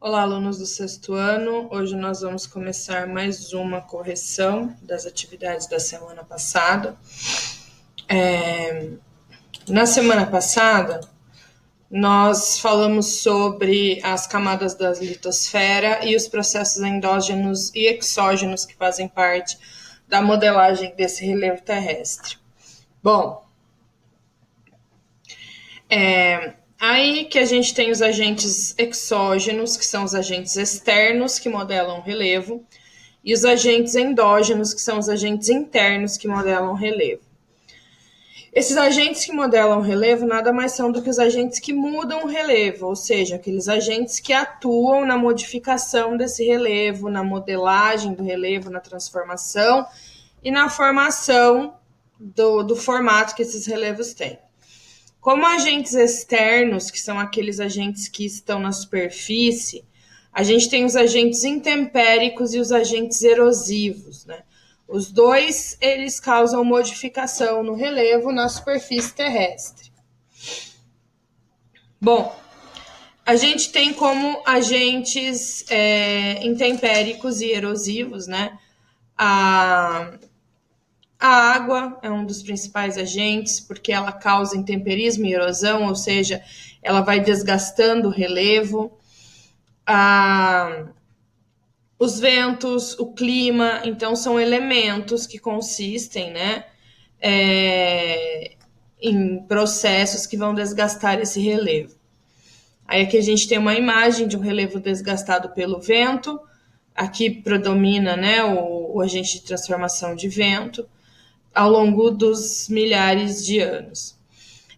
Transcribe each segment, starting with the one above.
Olá, alunos do sexto ano. Hoje nós vamos começar mais uma correção das atividades da semana passada. Na semana passada, nós falamos sobre as camadas da litosfera e os processos endógenos e exógenos que fazem parte da modelagem desse relevo terrestre. Bom, aí que a gente tem os agentes exógenos, que são os agentes externos que modelam o relevo, e os agentes endógenos, que são os agentes internos que modelam o relevo. Esses agentes que modelam o relevo nada mais são do que os agentes que mudam o relevo, ou seja, aqueles agentes que atuam na modificação desse relevo, na modelagem do relevo, na transformação e na formação do formato que esses relevos têm. Como agentes externos, que são aqueles agentes que estão na superfície, a gente tem os agentes intempéricos e os agentes erosivos, né? Os dois, eles causam modificação no relevo na superfície terrestre. Bom, a gente tem como agentes intempéricos e erosivos, né? A água é um dos principais agentes, porque ela causa intemperismo e erosão, ou seja, ela vai desgastando o relevo. Os ventos, o clima, então são elementos que consistem, né, em processos que vão desgastar esse relevo. Aí aqui a gente tem uma imagem de um relevo desgastado pelo vento. Aqui predomina, né, o agente de transformação de vento ao longo dos milhares de anos.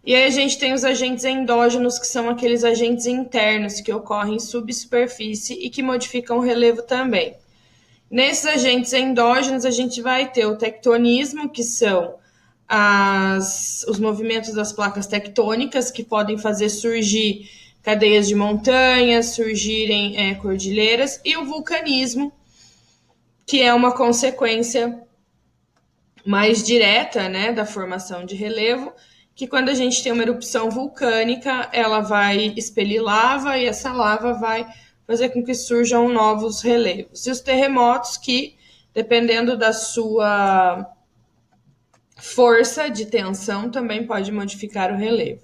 E aí a gente tem os agentes endógenos, que são aqueles agentes internos que ocorrem em subsuperfície e que modificam o relevo também. Nesses agentes endógenos, a gente vai ter o tectonismo, que são os movimentos das placas tectônicas, que podem fazer surgir cadeias de montanhas, surgirem cordilheiras, e o vulcanismo, que é uma consequência mais direta, né, da formação de relevo, que quando a gente tem uma erupção vulcânica, ela vai expelir lava e essa lava vai fazer com que surjam novos relevos. E os terremotos que, dependendo da sua força de tensão, também pode modificar o relevo.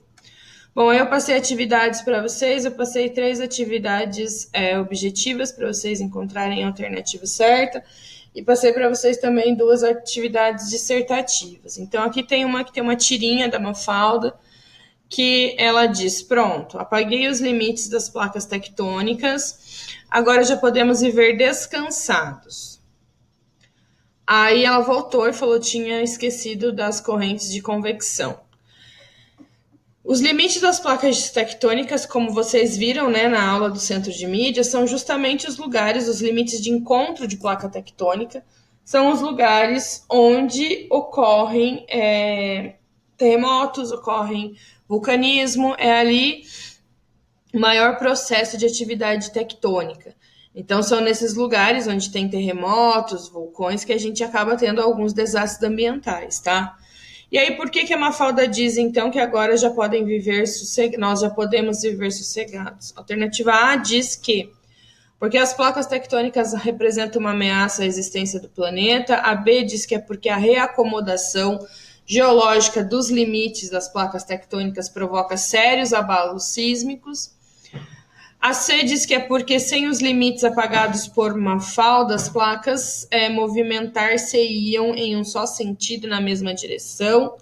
Bom, eu passei atividades para vocês, eu passei 3 atividades objetivas para vocês encontrarem a alternativa certa, e passei para vocês também 2 atividades dissertativas. Então, aqui tem uma que tem uma tirinha da Mafalda, que ela diz, pronto, apaguei os limites das placas tectônicas, agora já podemos viver descansados. Aí ela voltou e falou que tinha esquecido das correntes de convecção. Os limites das placas tectônicas, como vocês viram, né, na aula do centro de mídia, são justamente os lugares, os limites de encontro de placa tectônica, são os lugares onde ocorrem terremotos, ocorrem vulcanismo, é ali o maior processo de atividade tectônica. Então, são nesses lugares onde tem terremotos, vulcões, que a gente acaba tendo alguns desastres ambientais, tá? E aí, por que a Mafalda diz, então, que agora já podem viver nós já podemos viver sossegados? Alternativa A diz que porque as placas tectônicas representam uma ameaça à existência do planeta. A B diz que é porque a reacomodação geológica dos limites das placas tectônicas provoca sérios abalos sísmicos. A C diz que é porque sem os limites apagados por Mafalda, as placas movimentar-se-iam em um só sentido na mesma direção.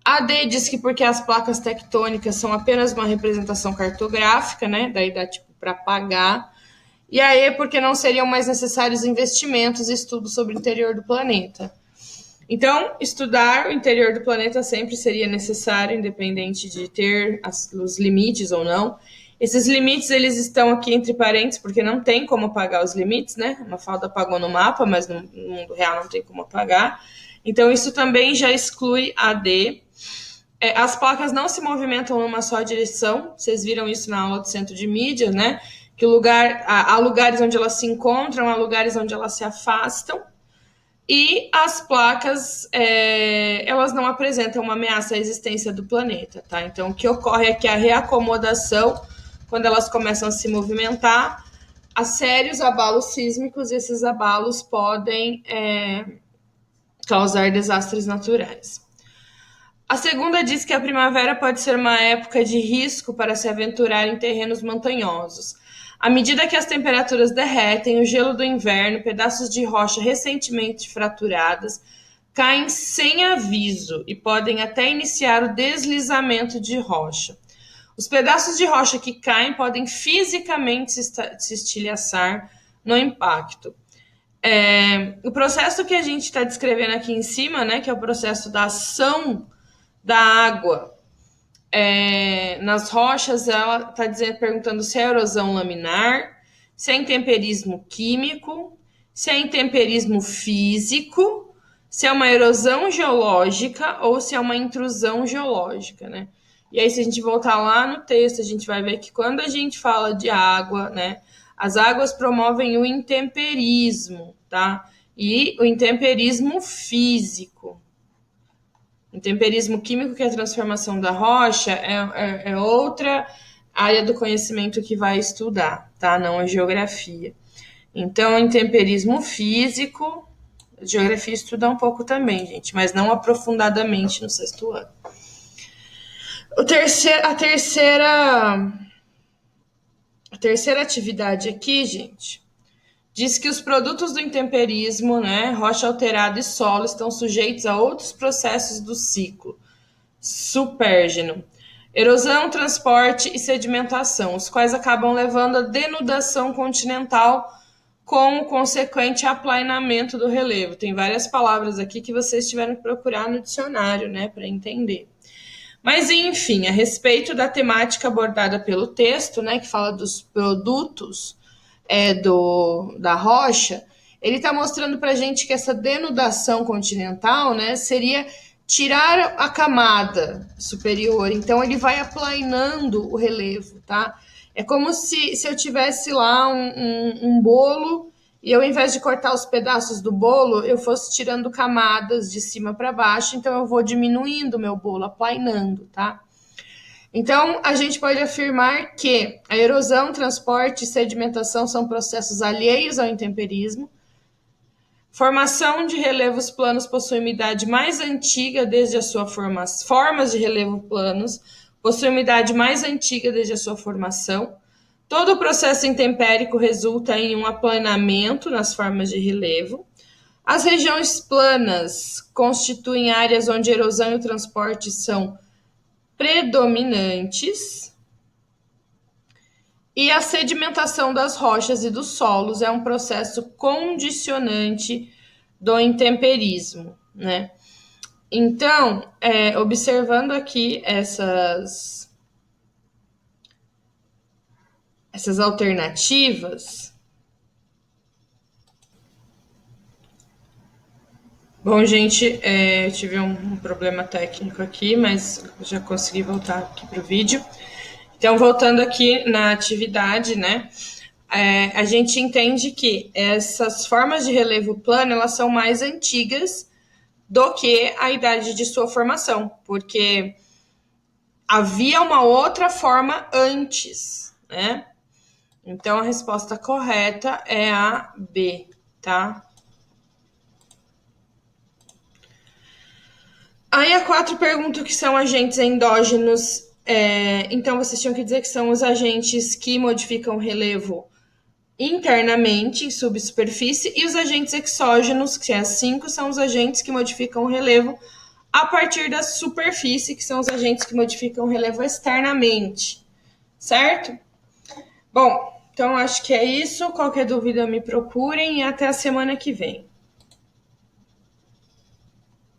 A D diz que porque as placas tectônicas são apenas uma representação cartográfica, né? Daí dá tipo para apagar. E a E porque não seriam mais necessários investimentos e estudos sobre o interior do planeta. Então, estudar o interior do planeta sempre seria necessário, independente de ter os limites ou não. Esses limites, eles estão aqui entre parênteses, porque não tem como apagar os limites, né? A Mafalda apagou no mapa, mas no mundo real não tem como apagar. Então, isso também já exclui a D. As placas não se movimentam numa só direção, vocês viram isso na aula do centro de mídia, né? Que há lugares onde elas se encontram, há lugares onde elas se afastam. E as placas, elas não apresentam uma ameaça à existência do planeta, tá? Então, o que ocorre é que a reacomodação quando elas começam a se movimentar, há sérios abalos sísmicos, e esses abalos podem causar desastres naturais. A segunda diz que a primavera pode ser uma época de risco para se aventurar em terrenos montanhosos. À medida que as temperaturas derretem, o gelo do inverno, pedaços de rocha recentemente fraturadas, caem sem aviso e podem até iniciar o deslizamento de rocha. Os pedaços de rocha que caem podem fisicamente se estilhaçar no impacto. O processo que a gente está descrevendo aqui em cima, né, que é o processo da ação da água nas rochas, ela está perguntando se é erosão laminar, se é intemperismo químico, se é intemperismo físico, se é uma erosão geológica ou se é uma intrusão geológica, né? E aí, se a gente voltar lá no texto, a gente vai ver que quando a gente fala de água, né, as águas promovem o intemperismo, tá? E o intemperismo físico. Intemperismo químico, que é a transformação da rocha, é outra área do conhecimento que vai estudar, tá? Não a geografia. Então, intemperismo físico, a geografia estuda um pouco também, gente, mas não aprofundadamente no sexto ano. A terceira atividade aqui, gente, diz que os produtos do intemperismo, né, rocha alterada e solo, estão sujeitos a outros processos do ciclo supérgeno, erosão, transporte e sedimentação, os quais acabam levando à denudação continental com o consequente aplainamento do relevo. Tem várias palavras aqui que vocês tiveram que procurar no dicionário, né, para entender. Mas, enfim, a respeito da temática abordada pelo texto, né, que fala dos produtos da rocha, ele está mostrando para a gente que essa denudação continental, né, seria tirar a camada superior. Então, ele vai aplainando o relevo, tá? É como se eu tivesse lá um bolo e eu, ao invés de cortar os pedaços do bolo, eu fosse tirando camadas de cima para baixo, então eu vou diminuindo o meu bolo, aplainando, tá? Então, a gente pode afirmar que a erosão, transporte e sedimentação são processos alheios ao intemperismo. Formação de relevos planos possui uma idade mais antiga desde a sua formação. Formas de relevo planos possuem uma idade mais antiga desde a sua formação. Todo o processo intempérico resulta em um aplanamento nas formas de relevo. As regiões planas constituem áreas onde a erosão e o transporte são predominantes. E a sedimentação das rochas e dos solos é um processo condicionante do intemperismo, né? Então, observando aqui essas alternativas. Bom, gente, eu tive um problema técnico aqui, mas já consegui voltar aqui para o vídeo. Então, voltando aqui na atividade, né, a gente entende que essas formas de relevo plano, elas são mais antigas do que a idade de sua formação, porque havia uma outra forma antes, né? Então, a resposta correta é a B, tá? Aí a 4 pergunta o que são agentes endógenos. Então, vocês tinham que dizer que são os agentes que modificam o relevo internamente, em subsuperfície, e os agentes exógenos, que é a 5, são os agentes que modificam o relevo a partir da superfície, que são os agentes que modificam o relevo externamente, certo? Bom, então acho que é isso. Qualquer dúvida me procurem e até a semana que vem.